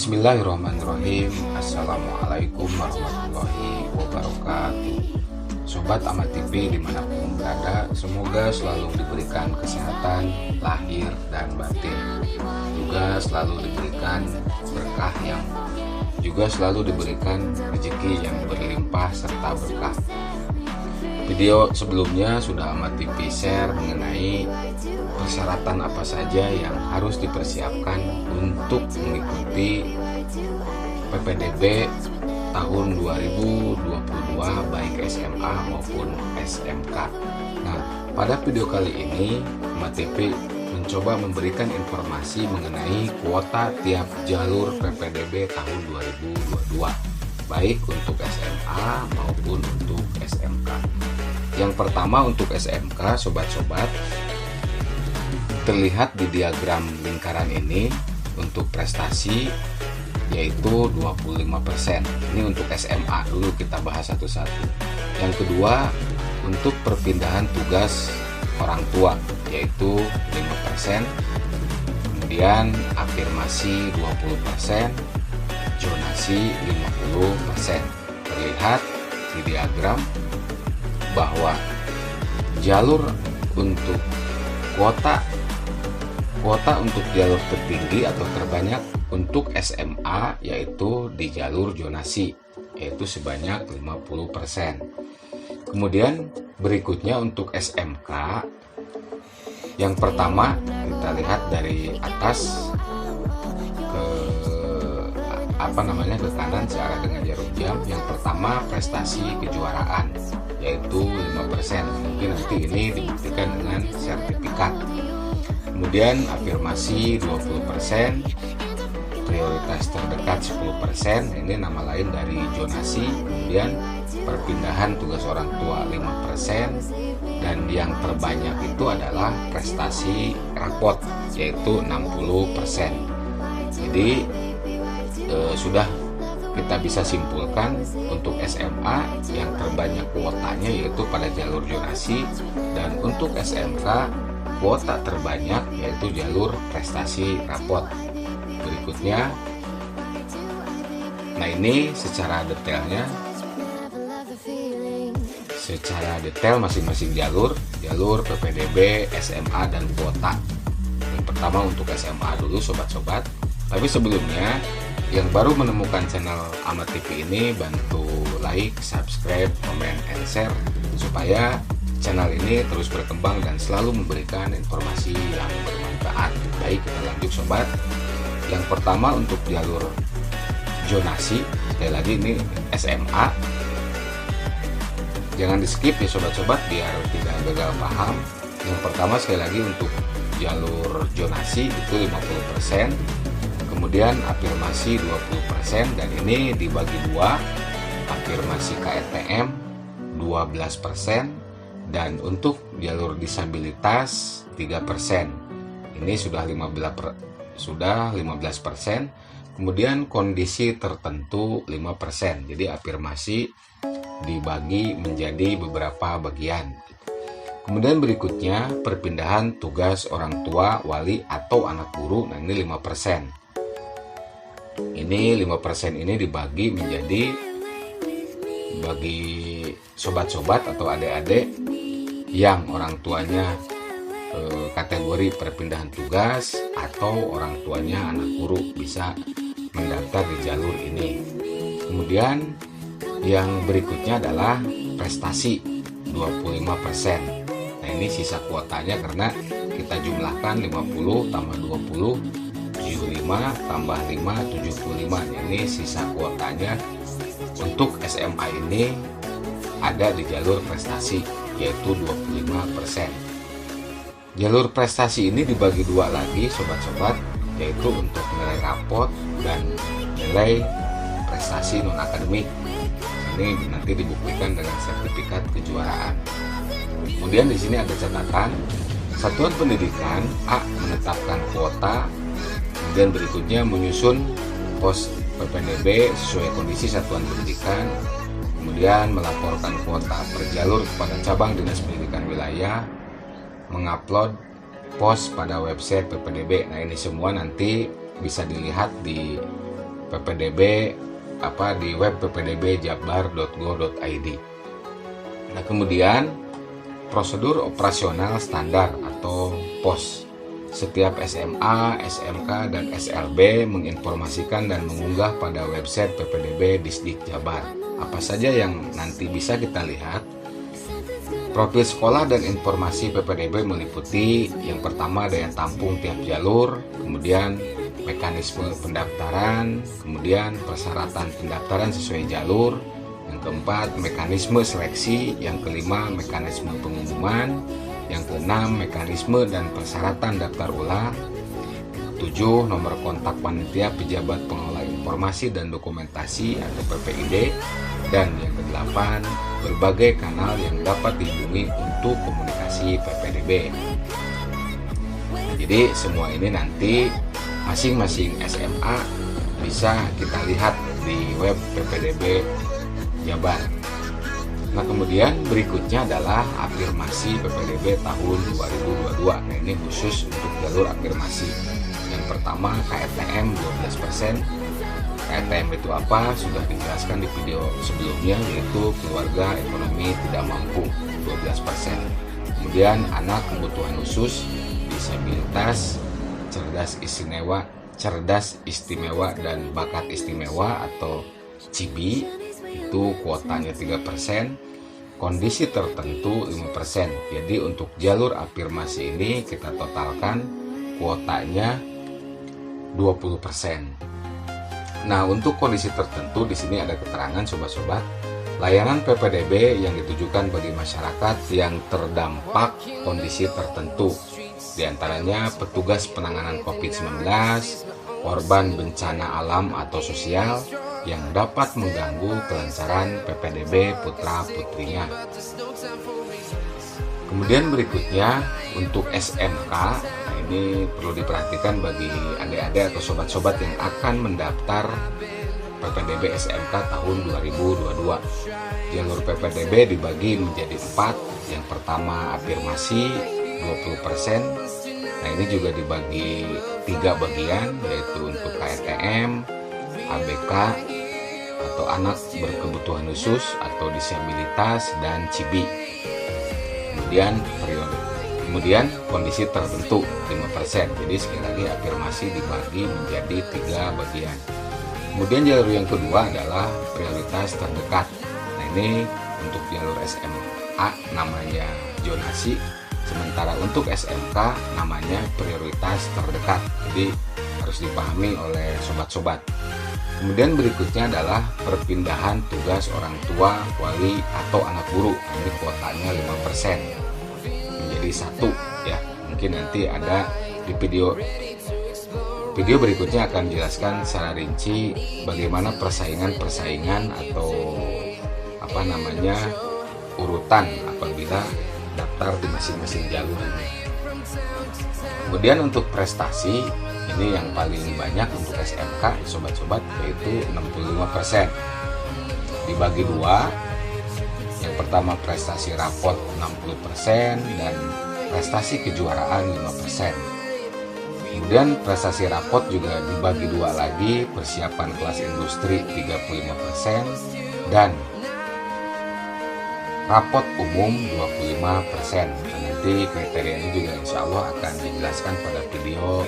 Bismillahirrahmanirrahim. Assalamualaikum warahmatullahi wabarakatuh. Sobat Amat TV dimanapun berada, semoga selalu diberikan kesehatan lahir dan batin, juga selalu diberikan berkah selalu diberikan rezeki yang berlimpah serta berkah. Video sebelumnya sudah Amat TV share mengenai persyaratan apa saja yang harus dipersiapkan untuk mengikuti PPDB tahun 2022 baik SMA maupun SMK. Nah, pada video kali ini Amat TV mencoba memberikan informasi mengenai kuota tiap jalur PPDB tahun 2022 baik untuk SMA maupun untuk SMK. Yang pertama untuk SMK, sobat-sobat, terlihat di diagram lingkaran ini untuk prestasi yaitu 25%. Ini untuk SMA dulu, kita bahas satu-satu. Yang kedua untuk perpindahan tugas orang tua yaitu 5%. Kemudian afirmasi 20%, zonasi 50%. Terlihat di diagram bahwa jalur untuk kuota untuk jalur tertinggi atau terbanyak untuk SMA yaitu di jalur zonasi yaitu sebanyak 50%. Kemudian berikutnya untuk SMK, yang pertama kita lihat dari atas ke kanan searah dengan jarum jam. Yang pertama prestasi kejuaraan yaitu 5%. Mungkin nanti ini dibuktikan dengan sertifikat. Kemudian afirmasi 20%, prioritas terdekat 10%, ini nama lain dari zonasi. Kemudian perpindahan tugas orang tua 5%, dan yang terbanyak itu adalah prestasi rapot yaitu 60%. Jadi sudah kita bisa simpulkan untuk SMA yang terbanyak kuotanya yaitu pada jalur zonasi, dan untuk SMK kuota terbanyak yaitu jalur prestasi rapot. Berikutnya, nah ini secara detail masing-masing jalur PPDB, SMA dan kuota. Yang pertama untuk SMA dulu sobat-sobat. Tapi sebelumnya, yang baru menemukan channel Amat TV ini, bantu like, subscribe, komen, and share supaya channel ini terus berkembang dan selalu memberikan informasi yang bermanfaat. Baik, kita lanjut sobat. Yang pertama untuk jalur zonasi, sekali lagi ini SMA. Jangan di skip ya sobat-sobat biar tidak gagal paham. Yang pertama sekali lagi untuk jalur zonasi itu 50%. Kemudian afirmasi 20%, dan ini dibagi dua, afirmasi KRTM 12%, dan untuk jalur disabilitas 3%. Ini sudah 15%. Kemudian kondisi tertentu 5%. Jadi afirmasi dibagi menjadi beberapa bagian. Kemudian berikutnya perpindahan tugas orang tua, wali atau anak guru. Nah, ini 5%. Ini 5% ini dibagi menjadi, bagi sobat-sobat atau adik-adik yang orang tuanya kategori perpindahan tugas atau orang tuanya anak guru bisa mendaftar di jalur ini. Kemudian yang berikutnya adalah prestasi 25%. Nah, ini sisa kuotanya karena kita jumlahkan 50 tambah 20 75 tambah 5 75. Ini sisa kuotanya untuk SMA ini ada di jalur prestasi yaitu 25%. Jalur prestasi ini dibagi dua lagi sobat-sobat, yaitu untuk nilai rapot dan nilai prestasi non akademik. Ini nanti dibuktikan dengan sertifikat kejuaraan. Kemudian di sini ada catatan, satuan pendidikan A menetapkan kuota. Kemudian berikutnya menyusun pos PPDB sesuai kondisi satuan pendidikan. Kemudian melaporkan kuota per jalur kepada cabang dinas pendidikan wilayah, mengupload pos pada website PPDB. Nah, ini semua nanti bisa dilihat di PPDB di web ppdbjabar.go.id. Nah, kemudian prosedur operasional standar atau POS. Setiap SMA, SMK, dan SLB menginformasikan dan mengunggah pada website PPDB Disdik Jabar. Apa saja yang nanti bisa kita lihat? Profil sekolah dan informasi PPDB meliputi yang pertama daya tampung tiap jalur, kemudian mekanisme pendaftaran, kemudian persyaratan pendaftaran sesuai jalur, yang keempat mekanisme seleksi, yang kelima mekanisme pengumuman, yang keenam mekanisme dan persyaratan daftar ulang, 7 nomor kontak panitia pejabat pengelola informasi dan dokumentasi atau PPID, dan yang ke-8 berbagai kanal yang dapat dihubungi untuk komunikasi PPDB. Jadi semua ini nanti masing-masing SMA bisa kita lihat di web PPDB Jabar. Nah, kemudian berikutnya adalah afirmasi PPDB tahun 2022. Nah, ini khusus untuk jalur afirmasi. Yang pertama KRTM 12%. KRTM itu apa? Sudah dijelaskan di video sebelumnya, yaitu keluarga ekonomi tidak mampu 12%. Kemudian anak kebutuhan khusus, disabilitas, cerdas istimewa dan bakat istimewa atau CIBI itu kuotanya 3%, kondisi tertentu 5%. Jadi untuk jalur afirmasi ini kita totalkan kuotanya 20%. Nah, untuk kondisi tertentu di sini ada keterangan sobat-sobat. Layanan PPDB yang ditujukan bagi masyarakat yang terdampak kondisi tertentu, di antaranya petugas penanganan COVID-19, korban bencana alam atau sosial yang dapat mengganggu kelancaran PPDB putra-putrinya. Kemudian berikutnya untuk SMK, nah ini perlu diperhatikan bagi adik-adik atau sobat-sobat yang akan mendaftar PPDB SMK tahun 2022. Jalur PPDB dibagi menjadi 4. Yang pertama afirmasi 20%. Nah, ini juga dibagi 3 bagian, yaitu untuk KRTM, ABK atau anak berkebutuhan khusus atau disabilitas, dan CIBI. Kemudian kondisi tertentu 5%. Jadi sekali lagi afirmasi dibagi menjadi 3 bagian. Kemudian jalur yang kedua adalah prioritas terdekat. Nah, ini untuk jalur SMA namanya zonasi, sementara untuk SMK namanya prioritas terdekat. Jadi harus dipahami oleh sobat-sobat. Kemudian berikutnya adalah perpindahan tugas orang tua, wali, atau anak guru. Ini kuotanya 5% menjadi 1 ya. Mungkin nanti ada di video berikutnya akan dijelaskan secara rinci bagaimana persaingan atau urutan apabila daftar di masing-masing jalur ini. Kemudian untuk prestasi, ini yang paling banyak untuk SMK sobat-sobat, yaitu 65%. Dibagi 2. Yang pertama prestasi rapot 60% dan prestasi kejuaraan 5%. Kemudian prestasi rapot juga dibagi 2 lagi, persiapan kelas industri 35% dan rapot umum 25%. Nanti kriteria ini juga insya Allah akan dijelaskan pada video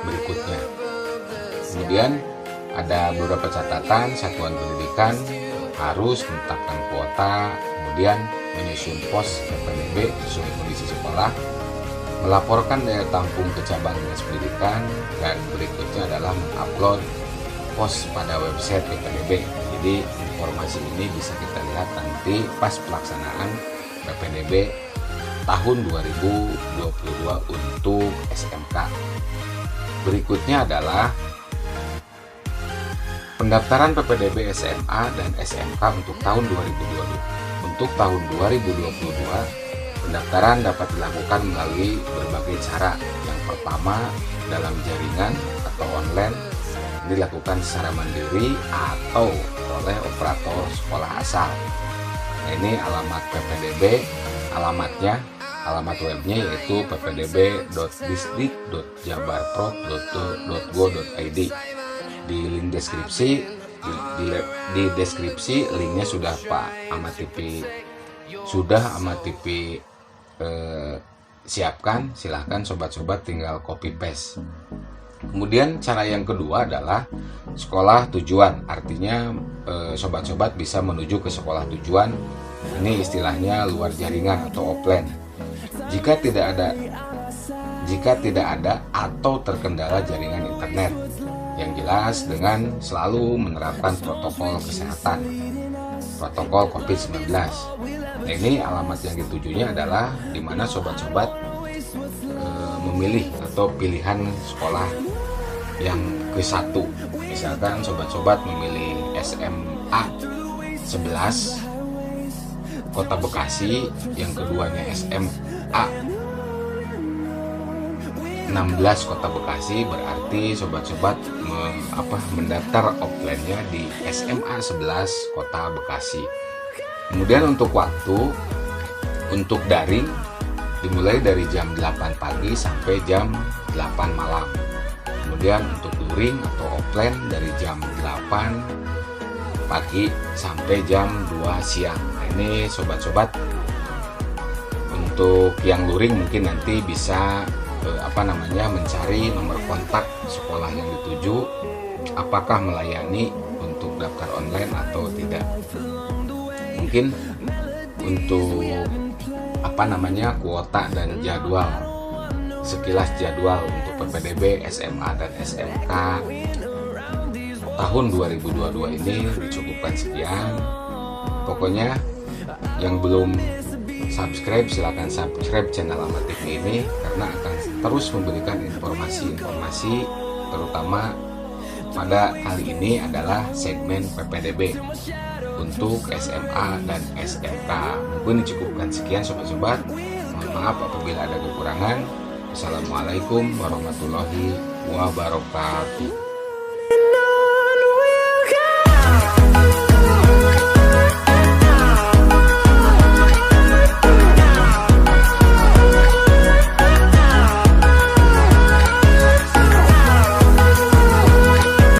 berikutnya. Kemudian ada beberapa catatan. Satuan pendidikan harus menetapkan kuota, kemudian menyusun pos PPDB sesuai kondisi sekolah, melaporkan daya tampung ke cabang dinas pendidikan, dan berikutnya adalah mengupload pos pada website PPDB. Jadi informasi ini bisa kita lihat nanti pas pelaksanaan PPDB tahun 2022 untuk SMK. Berikutnya adalah pendaftaran PPDB SMA dan SMK untuk tahun 2022. Untuk tahun 2022, pendaftaran dapat dilakukan melalui berbagai cara. Yang pertama, dalam jaringan atau online, dilakukan secara mandiri atau oleh operator sekolah asal. Nah, ini alamat PPDB, alamat webnya yaitu ppdb.disdik.jabarprod.go.id. di link deskripsi. Di deskripsi linknya sudah Ahmad TV siapkan. Silahkan sobat-sobat tinggal copy paste. Kemudian cara yang kedua adalah sekolah tujuan. Artinya sobat-sobat bisa menuju ke sekolah tujuan. Ini istilahnya luar jaringan atau offline. Jika tidak ada atau terkendala jaringan internet, yang jelas dengan selalu menerapkan protokol kesehatan, protokol COVID-19. Nah, ini alamat yang ditujunya adalah di mana sobat-sobat memilih atau pilihan sekolah yang ke-1. Misalkan sobat-sobat memilih SMA 11 Kota Bekasi, yang keduanya SMA 16 Kota Bekasi, berarti sobat-sobat mendaftar offline-nya di SMA 11 Kota Bekasi. Kemudian untuk waktu, untuk daring dimulai dari jam 8 pagi sampai jam 8 malam. Kemudian untuk luring atau offline dari jam 8 pagi sampai jam 2 siang. Nah, ini sobat-sobat, untuk yang luring mungkin nanti bisa mencari nomor kontak sekolah yang dituju, apakah melayani untuk daftar online atau tidak. Mungkin untuk kuota dan jadwal, sekilas jadwal untuk PPDB SMA dan SMK tahun 2022 ini dicukupkan sekian. Pokoknya yang belum subscribe, silahkan subscribe channel Ahmad TV ini, karena akan terus memberikan informasi-informasi, terutama pada kali ini adalah segmen PPDB untuk SMA dan SMK. Mungkin dicukupkan sekian sobat-sobat. Mohon maaf apabila ada kekurangan. Assalamualaikum warahmatullahi wabarakatuh.